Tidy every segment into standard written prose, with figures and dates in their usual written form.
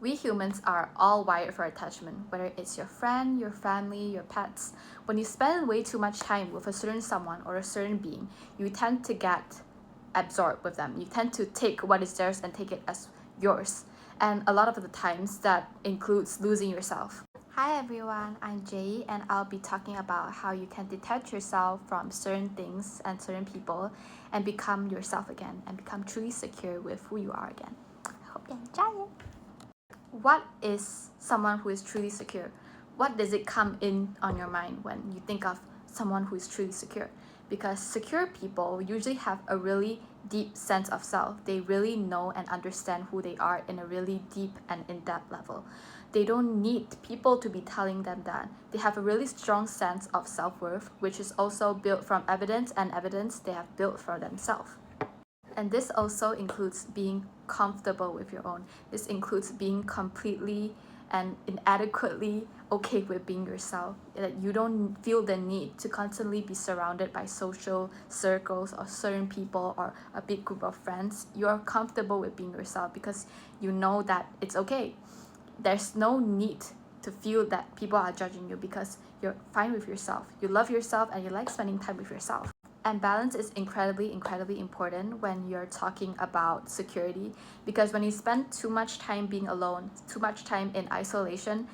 We humans are all wired for attachment, whether it's your friend, your family, your pets. When you spend way too much time with a certain someone or a certain being, you tend to get absorbed with them. You tend to take what is theirs and take it as yours. And a lot of the times that includes losing yourself. Hi everyone, I'm Jay, and I'll be talking about how you can detach yourself from certain things and certain people and become yourself again and become truly secure with who you are again. I hope you enjoy it. What is someone who is truly secure? What does it come in on your mind when you think of someone who is truly secure? Because secure people usually have a really deep sense of self. They really know and understand who they are in a really deep and in-depth level. They don't need people to be telling them that. They have a really strong sense of self-worth, which is also built from evidence and evidence they have built for themselves. And this also includes being comfortable with your own. This includes being completely and inadequately okay with being yourself. That you don't feel the need to constantly be surrounded by social circles or certain people or a big group of friends. You're comfortable with being yourself because you know that it's okay. There's no need to feel that people are judging you because you're fine with yourself. You love yourself and you like spending time with yourself. And balance is incredibly important when you're talking about security, because when you spend too much time being alone, too much time in isolation,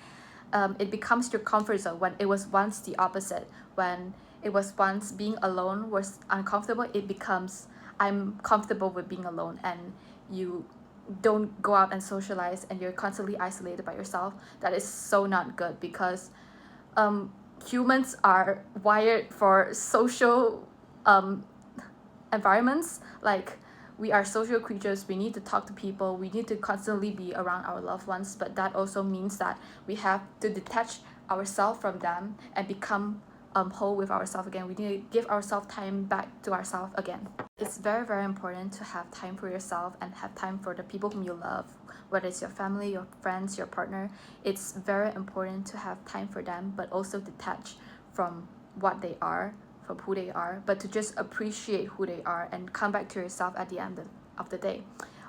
it becomes your comfort zone when it was once the opposite. When it was once being alone was uncomfortable, it becomes I'm comfortable with being alone, and you don't go out and socialize and you're constantly isolated by yourself. That is so not good because humans are wired for social environments. Like, we are social creatures, we need to talk to people, we need to constantly be around our loved ones, but that also means that we have to detach ourselves from them and become whole with ourselves again. We need to give ourselves time back to ourselves again. It's very important to have time for yourself and have time for the people whom you love, whether it's your family, your friends, your partner. It's very important to have time for them, but also detach from what they are, from who they are, but to just appreciate who they are and come back to yourself at the end of the day.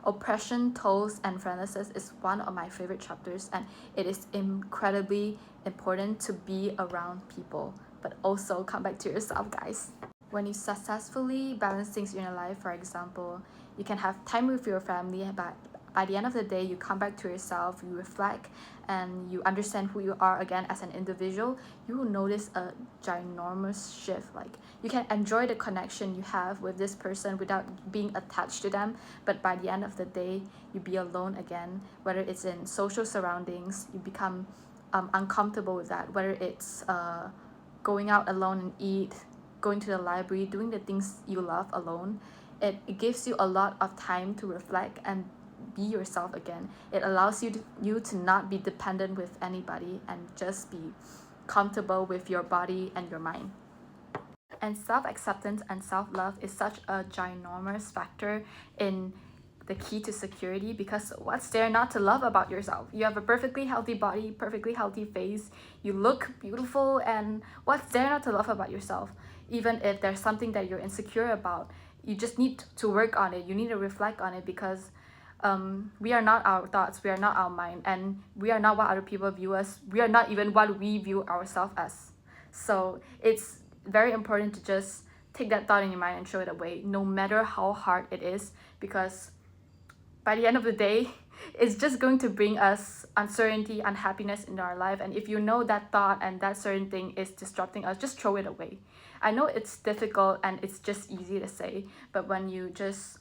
Oppression, Tolls, and Friendlessness is one of my favorite chapters, and it is incredibly important to be around people, but also come back to yourself, guys. When you successfully balance things in your life, for example, you can have time with your family, but by the end of the day, you come back to yourself, you reflect, and you understand who you are again as an individual. You will notice a ginormous shift. Like, you can enjoy the connection you have with this person without being attached to them, but by the end of the day, you be alone again. Whether it's in social surroundings, you become uncomfortable with that. Whether it's going out alone and eat, going to the library, doing the things you love alone, it gives you a lot of time to reflect and be yourself again. It allows you to not be dependent with anybody and just be comfortable with your body and your mind. And self-acceptance and self-love is such a ginormous factor in the key to security, because what's there not to love about yourself? You have a perfectly healthy body, perfectly healthy face, you look beautiful, and what's there not to love about yourself? Even if there's something that you're insecure about, you just need to work on it. You need to reflect on it, because we are not our thoughts, we are not our mind, and we are not what other people view us. We are not even what we view ourselves as. So it's very important to just take that thought in your mind and throw it away, no matter how hard it is, because by the end of the day, it's just going to bring us uncertainty, unhappiness in our life. And if you know that thought and that certain thing is disrupting us, just throw it away. I know it's difficult and it's just easy to say, but when you just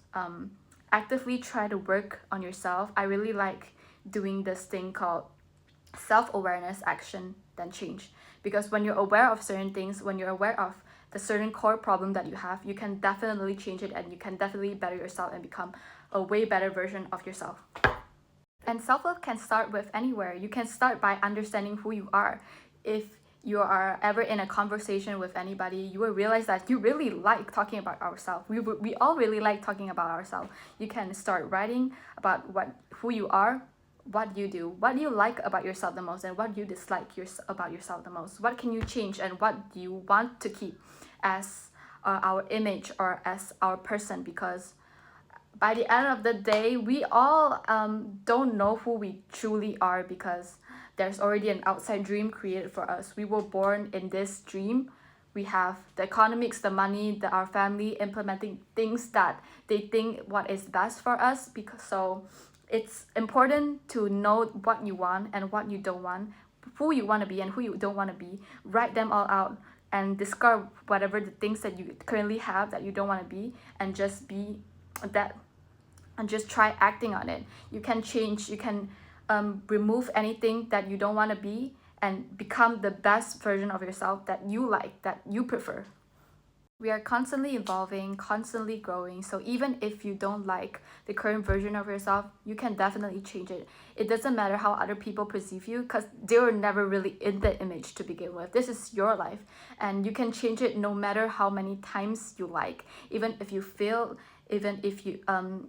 actively try to work on yourself, I really like doing this thing called self-awareness, action, then change. Because when you're aware of certain things, when you're aware of the certain core problem that you have, you can definitely change it, and you can definitely better yourself and become a way better version of yourself. And self-love can start with anywhere. You can start by understanding who you are. If you are ever in a conversation with anybody, you will realize that you really like talking about ourselves. We all really like talking about ourselves. You can start writing about who you are, what you do, what do you like about yourself the most, and what you dislike about yourself the most. What can you change, and what do you want to keep as our image or as our person? Because by the end of the day, we all don't know who we truly are because there's already an outside dream created for us. We were born in this dream. We have the economics, the money, our family implementing things that they think what is best for us. Because so it's important to know what you want and what you don't want, who you want to be and who you don't want to be. Write them all out and discard whatever the things that you currently have that you don't want to be, and just be that, and just try acting on it. You can change, you can remove anything that you don't want to be and become the best version of yourself that you like, that you prefer. We are constantly evolving, constantly growing. So even if you don't like the current version of yourself, you can definitely change it. It doesn't matter how other people perceive you because they were never really in the image to begin with. This is your life and you can change it no matter how many times you like. Even if you fail, even if you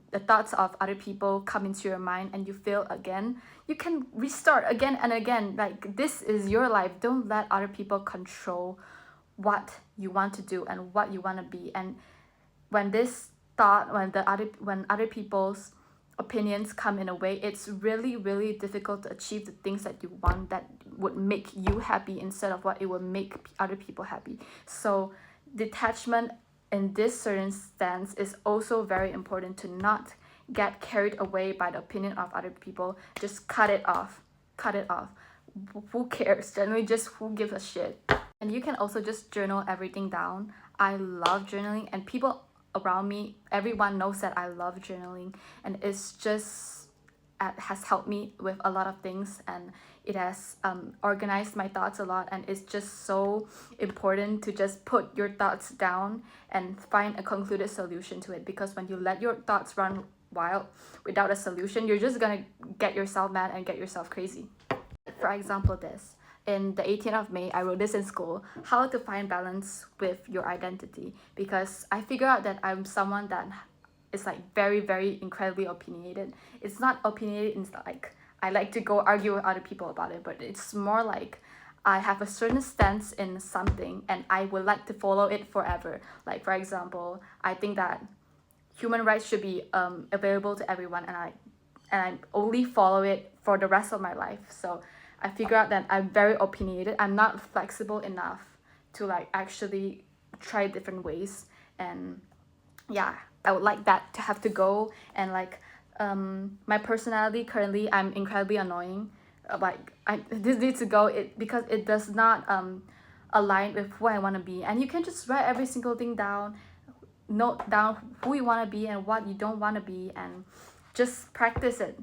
the thoughts of other people come into your mind and you fail again, you can restart again and again. Like, this is your life. Don't let other people control what you want to do and what you want to be. And when this thought, when other people's opinions come in a way, it's really, really difficult to achieve the things that you want, that would make you happy instead of what it would make other people happy. So detachment in this certain stance is also very important, to not get carried away by the opinion of other people. Just cut it off. Who cares? Generally, just who gives a shit? And you can also just journal everything down. I love journaling, and people around me, everyone knows that I love journaling, and it's just has helped me with a lot of things, and it has organized my thoughts a lot. And it's just so important to just put your thoughts down and find a concluded solution to it, because when you let your thoughts run wild without a solution, you're just gonna get yourself mad and get yourself crazy. For example, this. In the 18th of May, I wrote this in school, how to find balance with your identity. Because I figure out that I'm someone that is like very, very incredibly opinionated. It's not opinionated in like I like to go argue with other people about it, but it's more like I have a certain stance in something and I would like to follow it forever. Like, for example, I think that human rights should be available to everyone, and I only follow it for the rest of my life. So I figure out that I'm very opinionated. I'm not flexible enough to like actually try different ways. And yeah, I would like that to have to go. And like my personality currently, I'm incredibly annoying. This needs to go, because it does not align with who I want to be. And you can just write every single thing down, note down who you want to be and what you don't want to be, and just practice it.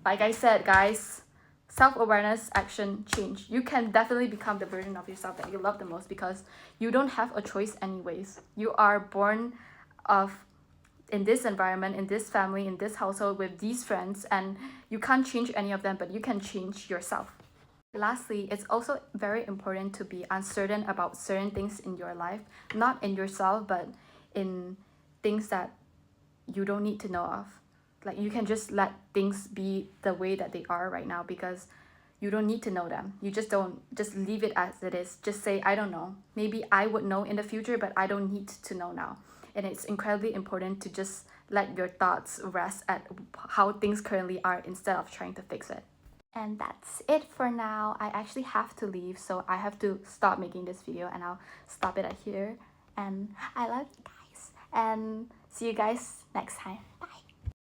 Like I said, guys, self-awareness, action, change. You can definitely become the version of yourself that you love the most, because you don't have a choice anyways. You are born in this environment, in this family, in this household, with these friends, and you can't change any of them, but you can change yourself. Lastly, it's also very important to be uncertain about certain things in your life, not in yourself, but in things that you don't need to know of. Like, you can just let things be the way that they are right now, because you don't need to know them. You just leave it as it is. Just say, I don't know. Maybe I would know in the future, but I don't need to know now. And it's incredibly important to just let your thoughts rest at how things currently are instead of trying to fix it. And that's it for now. I actually have to leave, so I have to stop making this video, and I'll stop it at here. And I love you guys, and see you guys next time. Bye.